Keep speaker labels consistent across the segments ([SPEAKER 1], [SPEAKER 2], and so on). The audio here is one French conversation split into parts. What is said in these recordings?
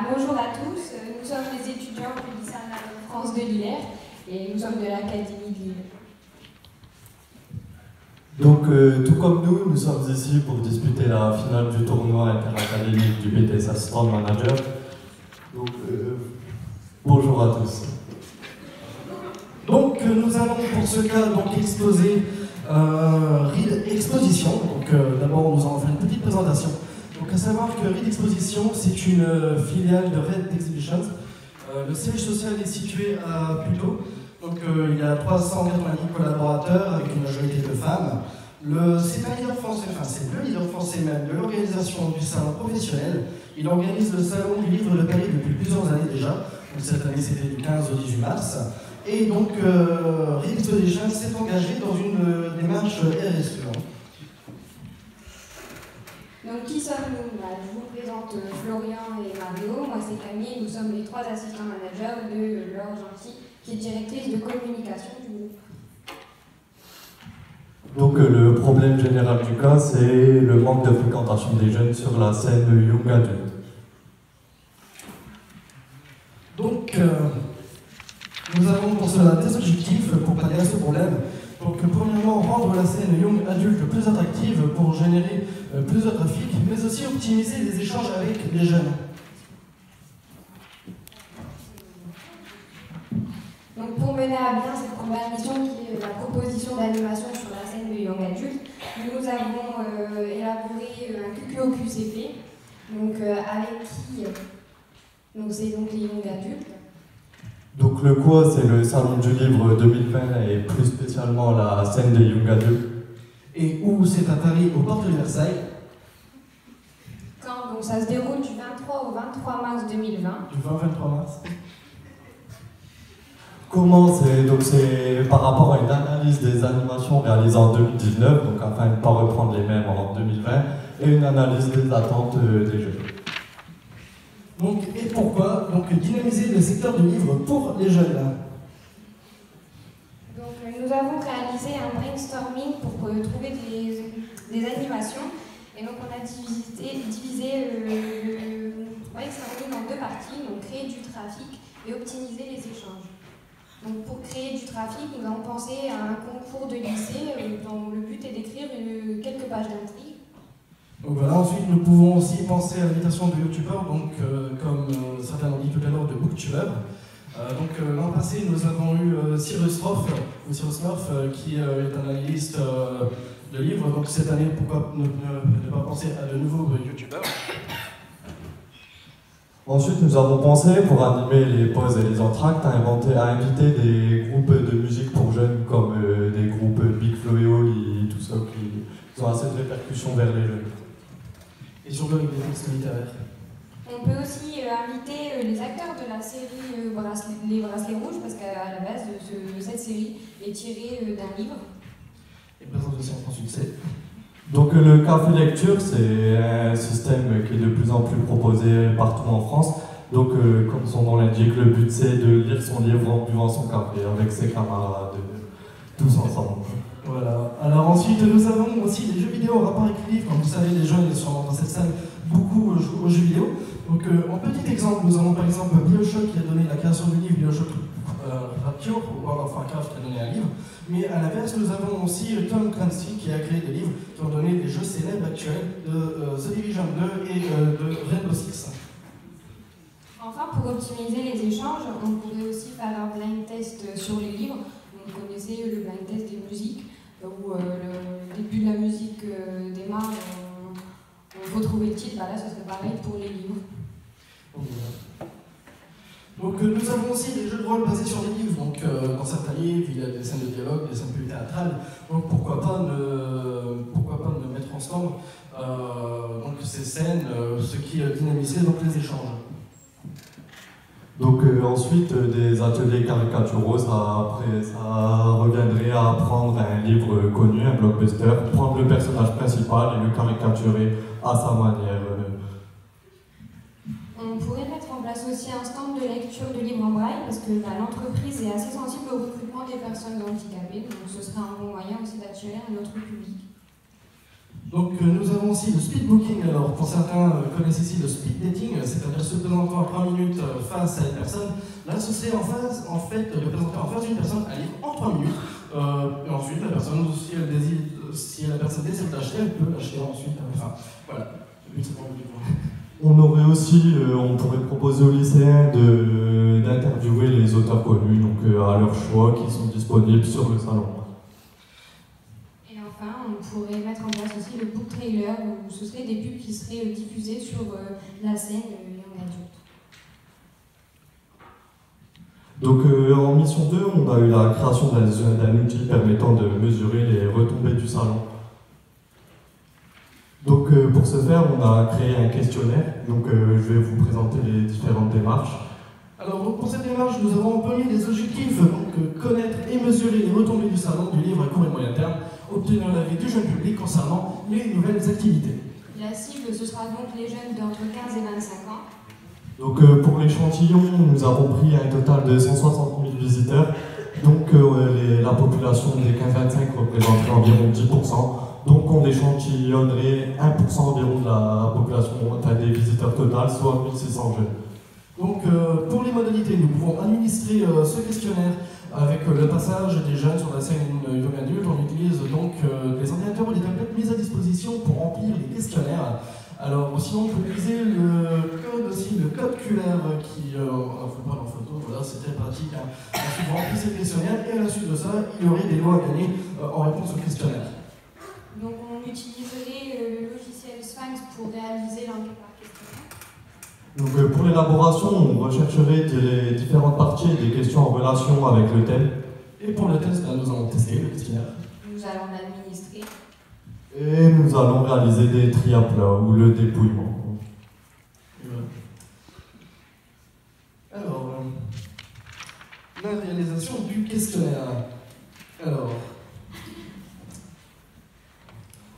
[SPEAKER 1] Bonjour à tous, nous sommes les étudiants du lycée France de Lillers et nous sommes de l'Académie de Lille.
[SPEAKER 2] Donc, tout comme nous sommes ici pour disputer la finale du tournoi interacadémique du BTS Assistant Manager. Donc, bonjour à tous.
[SPEAKER 3] Donc, nous allons pour ce cas exposer RID Exposition. Donc, d'abord, nous allons faire une petite présentation. Donc, à savoir que RID Exposition, c'est une filiale de RID Exhibitions. Le siège social est situé à Puteaux. Donc, il y a 390 collaborateurs avec une majorité de femmes. C'est un leader français, enfin, c'est le leader français même de l'organisation du salon professionnel. Il organise le salon du livre de Paris depuis plusieurs années déjà. Donc, cette année, c'était du 15 au 18 mars. Et donc, RID Exposition s'est engagé dans une démarche RSE.
[SPEAKER 1] Donc, qui sommes-nous? Je vous présente Florian et Mario. Moi, c'est Camille. Nous sommes les 3 assistants managers de Laure Gentil, qui est directrice de communication du groupe.
[SPEAKER 2] Donc, le problème général du cas, c'est le manque de fréquentation des jeunes sur la scène Young Adult.
[SPEAKER 3] Donc, nous avons pour cela des objectifs pour pallier à ce problème. Donc, premièrement, rendre la scène Young Adulte plus attractive pour générer plus de trafic, mais aussi optimiser les échanges avec les jeunes.
[SPEAKER 1] Donc, pour mener à bien cette première mission qui est la proposition d'animation sur la scène de Young Adulte, nous avons élaboré un QQO-QCP, avec qui c'est donc les Young Adultes.
[SPEAKER 2] Donc le quoi, c'est le salon du livre 2020 et plus spécialement la scène des Young Adultes.
[SPEAKER 3] Et où c'est à Paris, aux portes de Versailles.
[SPEAKER 1] Quand ça se déroule du 23 au 23 mars 2020.
[SPEAKER 3] Du 20 au 23 mars.
[SPEAKER 2] Comment c'est par rapport à une analyse des animations réalisées en 2019, donc afin de ne pas reprendre les mêmes en 2020, et une analyse des attentes des jeunes.
[SPEAKER 3] Donc, et pourquoi dynamiser le secteur du livre pour les jeunes?
[SPEAKER 1] Donc, nous avons réalisé un brainstorming pour trouver des animations. Et donc, on a divisé le brainstorming en 2 parties, donc créer du trafic et optimiser les échanges. Donc, pour créer du trafic, nous avons pensé à un concours de lycée dont le but est d'écrire quelques pages d'intrigue.
[SPEAKER 3] Donc voilà, ensuite nous pouvons aussi penser à l'invitation de youtubeurs, comme certains l'ont dit tout à l'heure, de booktubers. L'an passé, nous avons eu Cyrus Roth, qui est un analyste de livres. Donc cette année, pourquoi ne pas penser à de nouveaux youtubeurs?
[SPEAKER 2] Ensuite, nous avons pensé, pour animer les pauses et les entractes, à inviter des groupes de musique pour jeunes, comme des groupes Big Flo et Oli, tout ça, qui ont assez de répercussions vers les jeunes.
[SPEAKER 3] Et surtout avec des textes littéraires.
[SPEAKER 1] On peut aussi inviter les acteurs de la série Les Bracelets Rouges, parce qu'à la base, cette série est tirée d'un livre.
[SPEAKER 3] Et présente aussi un grand succès.
[SPEAKER 2] Donc le café lecture, c'est un système qui est de plus en plus proposé partout en France. Donc comme son nom l'indique, le but c'est de lire son livre en buvant son café avec ses camarades, tous ensemble.
[SPEAKER 3] Voilà. Alors ensuite, nous avons aussi des jeux vidéo en rapport avec les livres. Comme vous savez, les jeunes sont dans cette salle beaucoup jouent aux jeux vidéo. Donc en petit exemple, nous avons par exemple BioShock qui a donné la création du livre BioShock Rapture, ou World of Warcraft qui a donné un livre. Mais à l'inverse, nous avons aussi Tom Clancy qui a créé des livres qui ont donné des jeux célèbres actuels de The Division 2 et de Rainbow Six.
[SPEAKER 1] Enfin, pour optimiser les échanges, on pourrait aussi faire un blind test sur les livres. Vous connaissez le blind test des musiques, où le début de la musique démarre, on faut trouver le titre. Là, ce serait pareil pour les livres.
[SPEAKER 3] Donc nous avons aussi des jeux de rôle basés sur les livres. Donc dans certains livres, il y a des scènes de dialogue, des scènes plus théâtrales. Donc pourquoi pas ne mettre ensemble ces scènes, ce qui dynamiserait les échanges.
[SPEAKER 2] Donc ensuite, des ateliers caricaturaux, ça reviendrait à prendre un livre connu, un blockbuster, prendre le personnage principal et le caricaturer à sa manière.
[SPEAKER 1] On pourrait mettre en place aussi un stand de lecture de livres en braille, parce que l'entreprise est assez sensible au recrutement des personnes handicapées, donc ce serait un bon moyen aussi d'attirer un autre public.
[SPEAKER 3] Donc nous avons aussi le speed booking. Alors pour certains connaissent ici le speed dating, c'est-à-dire se présenter en 3 minutes face à une personne. Là ce serait en fait de présenter en face d'une personne un livre en 3 minutes. Et ensuite la personne, si la personne désire l'acheter, elle peut l'acheter ensuite. Enfin voilà, le but c'est pas du point.
[SPEAKER 2] On aurait aussi, on pourrait proposer aux lycéens d'interviewer les auteurs connus, donc à leur choix, qui sont disponibles sur le salon.
[SPEAKER 1] Et enfin, on pourrait mettre en place aussi le book trailer, où ce serait des pubs qui seraient diffusées sur la scène Young Adult.
[SPEAKER 2] Donc en mission 2, on a eu la création d'un outil permettant de mesurer les retombées du salon. Donc pour ce faire, on a créé un questionnaire. Donc je vais vous présenter les différentes démarches.
[SPEAKER 3] Alors pour cette démarche, nous avons employé des objectifs, donc connaître et mesurer les retombées du salon du livre à court et moyen terme, obtenir l'avis du jeune public concernant les nouvelles activités.
[SPEAKER 1] La cible, ce sera donc les jeunes d'entre 15 et 25 ans.
[SPEAKER 2] Donc pour l'échantillon, nous avons pris un total de 160 000 visiteurs. Donc la population des 15-25 représenterait environ 10%. Donc on échantillonnerait 1% environ de la population, enfin des visiteurs totaux, soit 1600 jeunes.
[SPEAKER 3] Donc pour les modalités, nous pouvons administrer ce questionnaire avec le passage des jeunes sur la scène Young Adult. On utilise donc des ordinateurs ou des tablettes mises à disposition pour remplir les questionnaires. Alors sinon on peut utiliser le code QR qui, on faut prendre en photo, voilà, c'est très pratique. Ensuite vous remplissez le questionnaire et à la suite de ça, il y aurait des lots à gagner en réponse au questionnaire.
[SPEAKER 1] Donc on utiliserait le logiciel Sphinx pour réaliser l'enquête par questionnaire.
[SPEAKER 2] Donc pour l'élaboration, on rechercherait les différentes parties et des questions en relation avec le thème.
[SPEAKER 3] Et pour le test, nous allons tester le questionnaire.
[SPEAKER 1] Nous allons l'administrer.
[SPEAKER 2] Et nous allons réaliser des tri à plat ou le dépouillement.
[SPEAKER 3] Alors, la réalisation du questionnaire. Alors,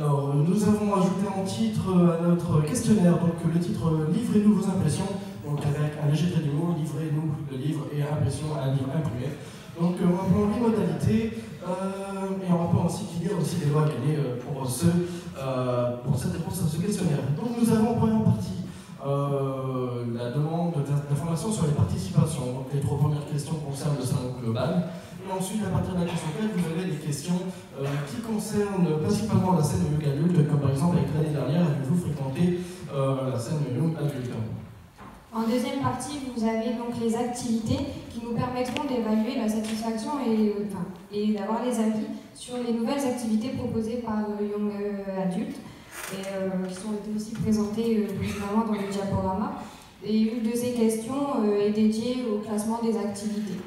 [SPEAKER 3] nous avons ajouté en titre à notre questionnaire donc le titre Livrez-nous vos impressions, donc avec un léger trait d'humour, livrez-nous le livre et impression à un livre imprimé. Donc on reprend les modalités et on reprend aussi qu'il y a aussi des lois à gagner pour ce questionnaire. Donc nous avons en première partie la demande d'informations sur les participations. Donc les 3 premières questions concernent le salon global. Et ensuite, à partir de la question 4, vous avez des questions qui concernent principalement la scène Young Adult, comme par exemple avec l'année dernière, avez-vous fréquenté la scène Young Adult?
[SPEAKER 1] En deuxième partie, vous avez donc les activités qui nous permettront d'évaluer la satisfaction et d'avoir les avis sur les nouvelles activités proposées par Young Adult et qui sont aussi présentées précédemment dans le diaporama. Et une de ces questions est dédiée au classement des activités.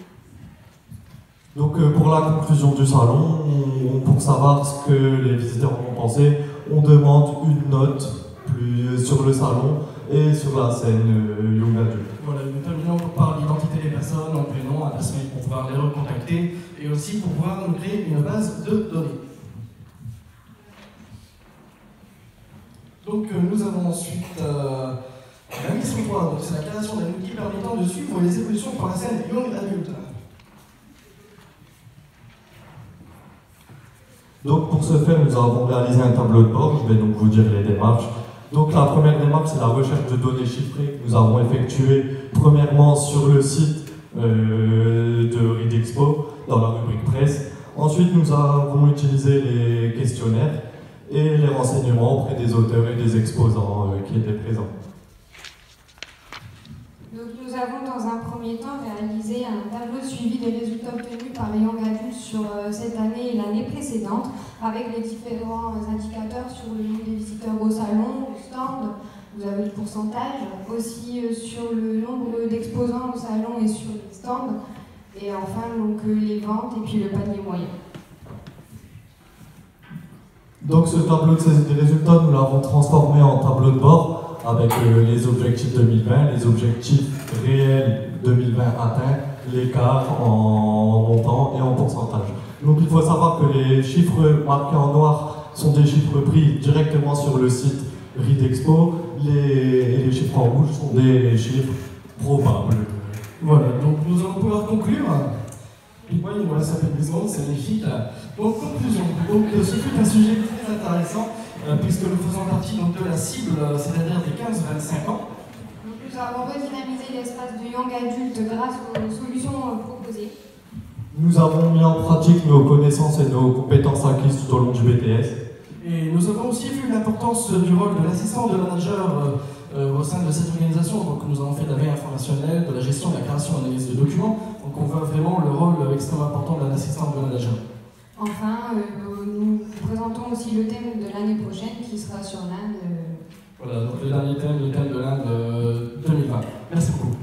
[SPEAKER 2] Donc pour la conclusion du salon, pour savoir ce que les visiteurs en ont pensé, on demande une note sur le salon et sur la scène Young Adult.
[SPEAKER 3] Voilà, nous terminons par l'identité des personnes, en prénom, adresse mail pour pouvoir les recontacter et aussi pour pouvoir nous créer une base de données. Donc nous avons ensuite la mission 3, donc c'est la création d'un outil permettant de suivre les évolutions pour la scène Young Adult.
[SPEAKER 2] Donc pour ce faire, nous avons réalisé un tableau de bord, je vais donc vous dire les démarches. Donc la première démarche, c'est la recherche de données chiffrées que nous avons effectuée premièrement sur le site de Read Expo, dans la rubrique presse. Ensuite, nous avons utilisé les questionnaires et les renseignements auprès des auteurs et des exposants qui étaient présents.
[SPEAKER 1] Donc nous avons dans un premier temps réalisé un tableau de suivi des résultats obtenus par les Young Adults sur cette année et l'année précédente, avec les différents indicateurs sur le nombre des visiteurs au salon, au stand, vous avez le pourcentage, aussi sur le nombre d'exposants au salon et sur les stands, et enfin donc, les ventes et puis le panier moyen.
[SPEAKER 2] Donc ce tableau des résultats, nous l'avons transformé en tableau de bord avec les objectifs 2020, les objectifs réels 2020 atteints, l'écart en montant et en pourcentage. Donc il faut savoir que les chiffres marqués en noir sont des chiffres pris directement sur le site Read Expo, et les chiffres en rouge sont des chiffres probables.
[SPEAKER 3] Voilà, donc nous allons pouvoir conclure. Oui, il nous reste un peu de secondes, c'est magnifique. Donc conclusion, donc ce fut un sujet très intéressant puisque nous faisons partie donc, de la cible, c'est-à-dire des 15-25 ans.
[SPEAKER 1] Donc, nous avons redynamisé l'espace de Young Adulte grâce aux solutions proposées.
[SPEAKER 2] Nous avons mis en pratique nos connaissances et nos compétences acquises tout au long du BTS.
[SPEAKER 3] Et nous avons aussi vu l'importance du rôle de l'assistant de manager au sein de cette organisation. Donc nous avons fait de la veille informationnelle, de la gestion, de la création et d'analyse de documents. Donc on voit vraiment le rôle extrêmement important de l'assistant de manager.
[SPEAKER 1] Enfin, nous vous présentons aussi le thème de l'année prochaine qui sera sur l'Inde.
[SPEAKER 3] Voilà, donc le dernier thème, le thème de l'Inde 2020. Merci beaucoup.